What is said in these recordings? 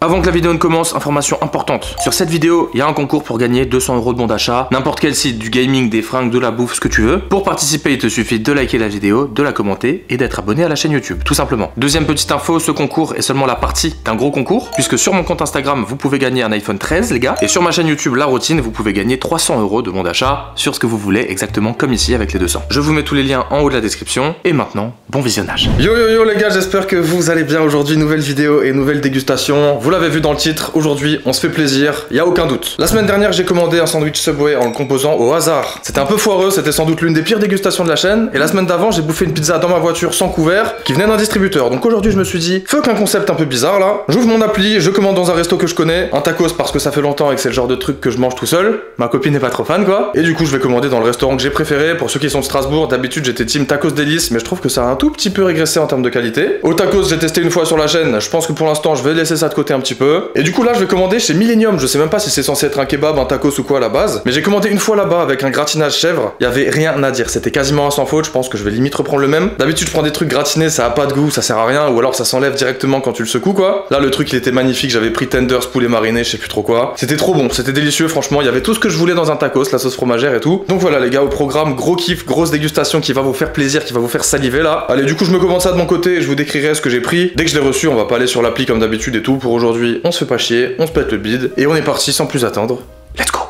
Avant que la vidéo ne commence, information importante. Sur cette vidéo, il y a un concours pour gagner 200 € de bon d'achat. N'importe quel site, du gaming, des fringues, de la bouffe, ce que tu veux. Pour participer, il te suffit de liker la vidéo, de la commenter et d'être abonné à la chaîne YouTube, tout simplement. Deuxième petite info, ce concours est seulement la partie d'un gros concours, puisque sur mon compte Instagram, vous pouvez gagner un iPhone 13, les gars. Et sur ma chaîne YouTube, La Routine, vous pouvez gagner 300 € de bon d'achat sur ce que vous voulez, exactement comme ici avec les 200. Je vous mets tous les liens en haut de la description. Et maintenant, bon visionnage. Yo yo yo les gars, j'espère que vous allez bien aujourd'hui. Nouvelle vidéo et nouvelle dégustation. Vous l'avez vu dans le titre, aujourd'hui on se fait plaisir, il y a aucun doute. La semaine dernière j'ai commandé un sandwich Subway en le composant au hasard. C'était un peu foireux, c'était sans doute l'une des pires dégustations de la chaîne. Et la semaine d'avant j'ai bouffé une pizza dans ma voiture sans couvert qui venait d'un distributeur. Donc aujourd'hui je me suis dit, fuck un concept un peu bizarre là. J'ouvre mon appli, je commande dans un resto que je connais, un tacos parce que ça fait longtemps et que c'est le genre de truc que je mange tout seul. Ma copine n'est pas trop fan quoi. Et du coup je vais commander dans le restaurant que j'ai préféré. Pour ceux qui sont de Strasbourg, d'habitude j'étais team tacos délice, mais je trouve que ça a un tout petit peu régressé en termes de qualité. Au tacos j'ai testé une fois sur la chaîne, je pense que pour l'instant je vais laisser ça de côté un petit peu. Et du coup là je vais commander chez Millennium, je sais même pas si c'est censé être un kebab, un tacos ou quoi à la base, mais j'ai commandé une fois là-bas avec un gratinage chèvre, il y avait rien à dire, c'était quasiment un sans faute, je pense que je vais limite reprendre le même. D'habitude je prends des trucs gratinés, ça a pas de goût, ça sert à rien, ou alors ça s'enlève directement quand tu le secoues quoi. Là le truc il était magnifique, j'avais pris tenders, poulet mariné, je sais plus trop quoi. C'était trop bon, c'était délicieux franchement, il y avait tout ce que je voulais dans un tacos, la sauce fromagère et tout. Donc voilà les gars, au programme, gros kiff, grosse dégustation qui va vous faire plaisir, qui va vous faire saliver là. Allez du coup je me commande ça de mon côté et je vous décrirai ce que j'ai pris. Dès que je l'ai reçu, on va pas aller sur l'appli comme d'habitude et tout. Pour aujourd'hui, on se fait pas chier, on se pète le bide et on est parti sans plus attendre. Let's go.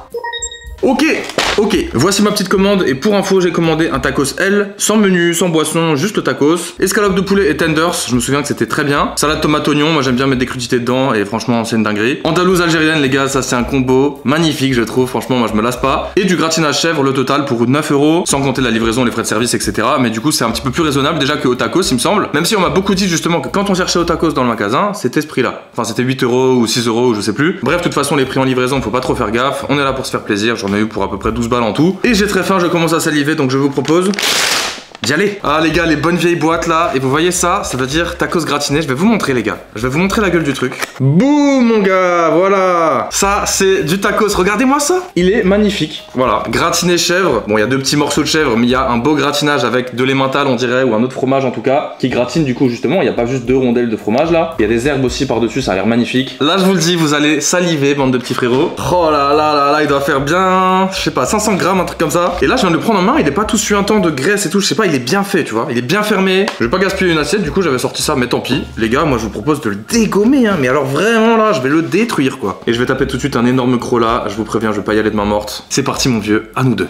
Ok, voici ma petite commande et pour info j'ai commandé un tacos L, sans menu, sans boisson, juste le tacos. Escalope de poulet et tenders, je me souviens que c'était très bien. Salade tomate oignon, moi j'aime bien mettre des crudités dedans et franchement c'est une dinguerie. Andalouse algérienne les gars, ça c'est un combo magnifique je trouve, franchement moi je me lasse pas. Et du gratinage chèvre, le total pour 9 €, sans compter la livraison, les frais de service etc. Mais du coup c'est un petit peu plus raisonnable déjà que au tacos il me semble. Même si on m'a beaucoup dit justement que quand on cherchait au tacos dans le magasin, c'était ce prix là. Enfin c'était 8 € ou 6 € ou je sais plus. Bref, de toute façon les prix en livraison faut pas trop faire gaffe, on est là pour se faire plaisir, j'en ai eu pour à peu près 12 balles en tout. Et j'ai très faim, je commence à saliver donc je vous propose d'y aller. Ah les gars, les bonnes vieilles boîtes là, et vous voyez ça, ça veut dire tacos gratiné, je vais vous montrer les gars. Je vais vous montrer la gueule du truc. Boum mon gars, voilà. Ça c'est du tacos, regardez-moi ça. Il est magnifique, voilà. Gratiné chèvre, bon il y a deux petits morceaux de chèvre, mais il y a un beau gratinage avec de l'emmental on dirait, ou un autre fromage en tout cas, qui gratine du coup justement, il n'y a pas juste deux rondelles de fromage là. Il y a des herbes aussi par-dessus, ça a l'air magnifique. Là je vous le dis, vous allez saliver bande de petits frérots. Oh là là là là, il doit faire bien, je sais pas, 500 grammes, un truc comme ça. Et là je viens de le prendre en main, il est pas tout suintant de graisse et tout, je sais pas, il est bien fait, tu vois, il est bien fermé. Je vais pas gaspiller une assiette, du coup j'avais sorti ça, mais tant pis. Les gars, moi je vous propose de le dégommer, hein, mais alors vraiment là, je vais le détruire quoi. Et je vais taper tout de suite un énorme croc là, je vous préviens, je vais pas y aller de main morte. C'est parti mon vieux, à nous deux.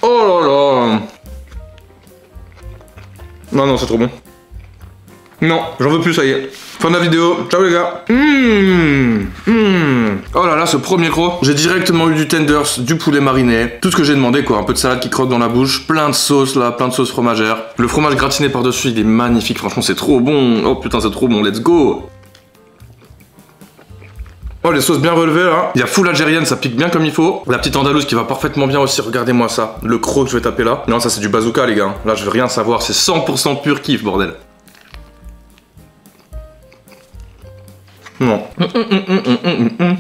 Oh là là. Non, c'est trop bon. Non, j'en veux plus, ça y est. Fin de la vidéo, ciao les gars. Oh là là, ce premier croc, j'ai directement eu du tenders, du poulet mariné, tout ce que j'ai demandé quoi, un peu de salade qui croque dans la bouche, plein de sauce là, plein de sauce fromagère. Le fromage gratiné par-dessus, il est magnifique, franchement c'est trop bon. Oh putain, c'est trop bon, let's go. Oh les sauces bien relevées là, il y a full algérienne, ça pique bien comme il faut. La petite andalouse qui va parfaitement bien aussi, regardez-moi ça. Le croc que je vais taper là. Non ça c'est du bazooka les gars, là je veux rien savoir, c'est 100% pur kiff bordel. Non.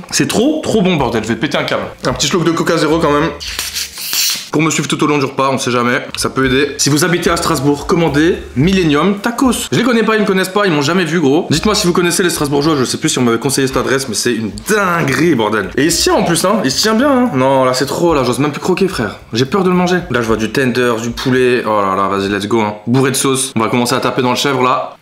C'est trop bon bordel, je vais péter un câble. Un petit schluck de Coca Zéro quand même. Pour me suivre tout au long du repas, on sait jamais, ça peut aider. Si vous habitez à Strasbourg, commandez Millennium Tacos. Je les connais pas, ils me connaissent pas, ils m'ont jamais vu gros. Dites-moi si vous connaissez les Strasbourgeois, je sais plus si on m'avait conseillé cette adresse, mais c'est une dinguerie bordel. Et il se tient en plus hein, il se tient bien hein. Non là c'est trop, là j'ose même plus croquer frère. J'ai peur de le manger. Là je vois du tenders, du poulet, oh là là, vas-y let's go hein. Bourré de sauce, on va commencer à taper dans le chèvre là.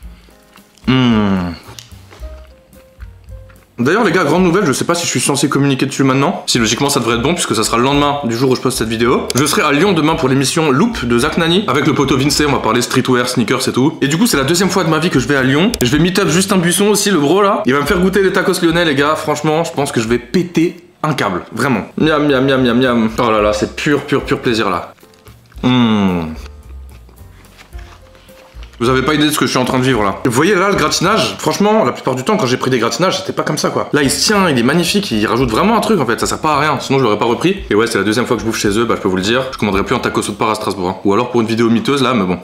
D'ailleurs les gars, grande nouvelle, je sais pas si je suis censé communiquer dessus maintenant. Si logiquement ça devrait être bon puisque ça sera le lendemain du jour où je poste cette vidéo. Je serai à Lyon demain pour l'émission Loop de Zach Nani. Avec le poteau Vince, on va parler streetwear, sneakers et tout. Et du coup c'est la deuxième fois de ma vie que je vais à Lyon. Et je vais meet up Justin Buisson aussi, le bro là. Il va me faire goûter les tacos lyonnais les gars, franchement je pense que je vais péter un câble, vraiment. Miam miam miam miam miam. Oh là là, c'est pur plaisir là. Vous avez pas idée de ce que je suis en train de vivre là. Vous voyez là le gratinage, franchement la plupart du temps quand j'ai pris des gratinages c'était pas comme ça quoi. Là il se tient, il est magnifique, il rajoute vraiment un truc en fait, ça sert pas à rien, sinon je l'aurais pas repris. Et ouais c'est la deuxième fois que je bouffe chez eux, bah je peux vous le dire, je commanderai plus un tacos autre part à Strasbourg hein. Ou alors pour une vidéo miteuse là mais bon.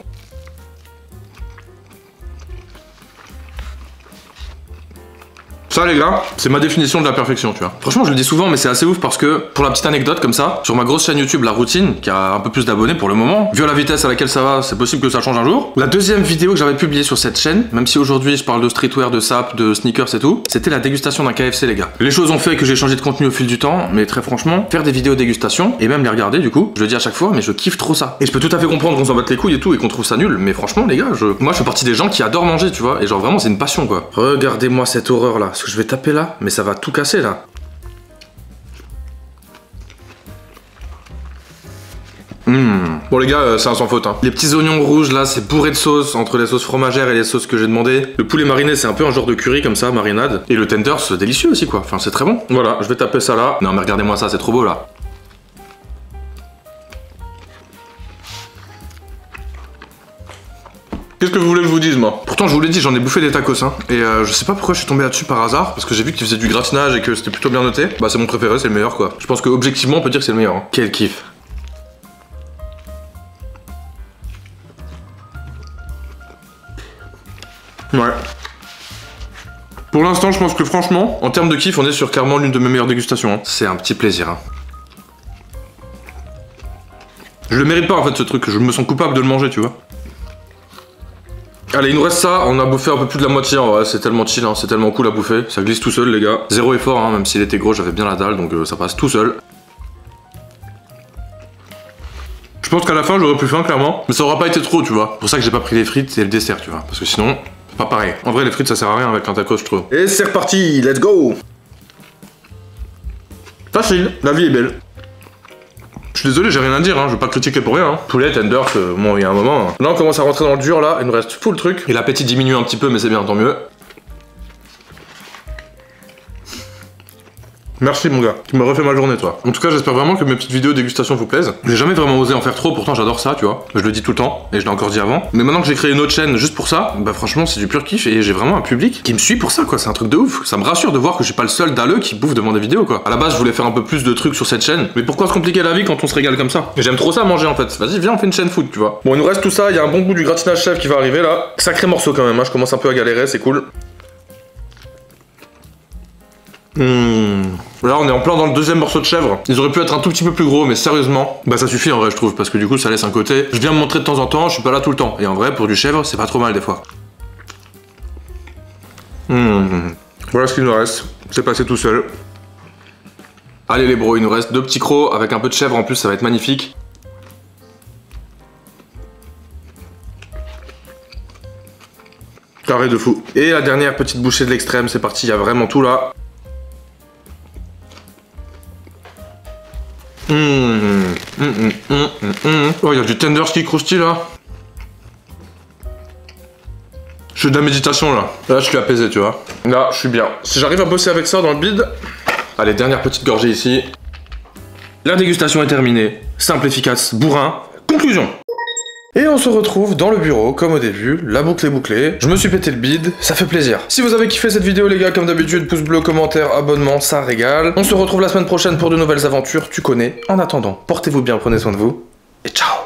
Ça les gars, c'est ma définition de la perfection, tu vois. Franchement je le dis souvent mais c'est assez ouf parce que, pour la petite anecdote comme ça, sur ma grosse chaîne YouTube La Routine, qui a un peu plus d'abonnés pour le moment, vu la vitesse à laquelle ça va, c'est possible que ça change un jour. La deuxième vidéo que j'avais publiée sur cette chaîne, même si aujourd'hui je parle de streetwear, de sap, de sneakers et tout, c'était la dégustation d'un KFC les gars. Les choses ont fait que j'ai changé de contenu au fil du temps, mais très franchement, faire des vidéos dégustation, et même les regarder du coup, je le dis à chaque fois, mais je kiffe trop ça. Et je peux tout à fait comprendre qu'on s'en batte les couilles et tout, et qu'on trouve ça nul, mais franchement les gars, moi je fais partie des gens qui adorent manger, tu vois, et genre vraiment c'est une passion quoi. Regardez-moi cette horreur là, ce que je vais taper là, mais ça va tout casser là. Bon les gars, c'est un sans faute hein. Les petits oignons rouges là, c'est bourré de sauce, entre les sauces fromagères et les sauces que j'ai demandé. Le poulet mariné, c'est un peu un genre de curry comme ça, marinade. Et le tender, c'est délicieux aussi quoi, enfin c'est très bon. Voilà, je vais taper ça là. Non mais regardez-moi ça, c'est trop beau là. Qu'est-ce que vous voulez que je vous dise moi? Pourtant je vous l'ai dit, j'en ai bouffé des tacos hein. Et je sais pas pourquoi je suis tombé là-dessus par hasard, parce que j'ai vu qu'il faisait du gratinage et que c'était plutôt bien noté. Bah c'est mon préféré, c'est le meilleur quoi. Je pense que objectivement on peut dire que c'est le meilleur hein. Quel kiff. Ouais. Pour l'instant je pense que franchement, en termes de kiff, on est sur clairement l'une de mes meilleures dégustations hein. C'est un petit plaisir hein. Je le mérite pas en fait ce truc, je me sens coupable de le manger tu vois. Allez, il nous reste ça, on a bouffé un peu plus de la moitié, ouais, c'est tellement chill, hein, c'est tellement cool à bouffer, ça glisse tout seul les gars. Zéro effort, hein, même s'il était gros, j'avais bien la dalle, donc ça passe tout seul. Je pense qu'à la fin j'aurais plus faim clairement, mais ça aura pas été trop tu vois. C'est pour ça que j'ai pas pris les frites et le dessert tu vois, parce que sinon, c'est pas pareil. En vrai les frites ça sert à rien avec un tacos je trouve. Et c'est reparti, let's go. Facile, la vie est belle. Je suis désolé, j'ai rien à dire, hein, je veux pas critiquer pour rien. Hein. Poulet, tender, bon, il y a un moment. Hein. Là, on commence à rentrer dans le dur, là, il nous reste full truc. Et l'appétit diminue un petit peu, mais c'est bien, tant mieux. Merci mon gars, tu me refais ma journée toi. En tout cas j'espère vraiment que mes petites vidéos dégustation vous plaisent. J'ai jamais vraiment osé en faire trop, pourtant j'adore ça tu vois. Je le dis tout le temps, et je l'ai encore dit avant. Mais maintenant que j'ai créé une autre chaîne juste pour ça, bah franchement c'est du pur kiff et j'ai vraiment un public qui me suit pour ça quoi, c'est un truc de ouf. Ça me rassure de voir que je suis pas le seul dalleux qui bouffe devant des vidéos quoi. À la base je voulais faire un peu plus de trucs sur cette chaîne, mais pourquoi se compliquer la vie quand on se régale comme ça? Et j'aime trop ça manger en fait, vas-y viens on fait une chaîne food tu vois. Bon il nous reste tout ça, il y a un bon goût du gratinage chef qui va arriver là. Sacré morceau quand même, hein. Je commence un peu à galérer, c'est cool. Là on est en plein dans le deuxième morceau de chèvre. Ils auraient pu être un tout petit peu plus gros mais sérieusement, bah ça suffit en vrai je trouve parce que du coup ça laisse un côté. Je viens me montrer de temps en temps, je suis pas là tout le temps. Et en vrai pour du chèvre c'est pas trop mal des fois. Voilà ce qu'il nous reste. C'est passé tout seul. Allez les bros, il nous reste 2 petits crocs avec un peu de chèvre en plus, ça va être magnifique. Carré de fou. Et la dernière petite bouchée de l'extrême, c'est parti, il y a vraiment tout là. Oh, il y a du tender qui croustille là. Je fais de la méditation là. Là, je suis apaisé, tu vois. Là, je suis bien. Si j'arrive à bosser avec ça dans le bide. Allez, dernière petite gorgée ici. La dégustation est terminée. Simple, efficace, bourrin. Conclusion. Et on se retrouve dans le bureau, comme au début, la boucle est bouclée, je me suis pété le bide, ça fait plaisir. Si vous avez kiffé cette vidéo les gars, comme d'habitude, pouce bleu, commentaire, abonnement, ça régale. On se retrouve la semaine prochaine pour de nouvelles aventures, tu connais. En attendant, portez-vous bien, prenez soin de vous, et ciao.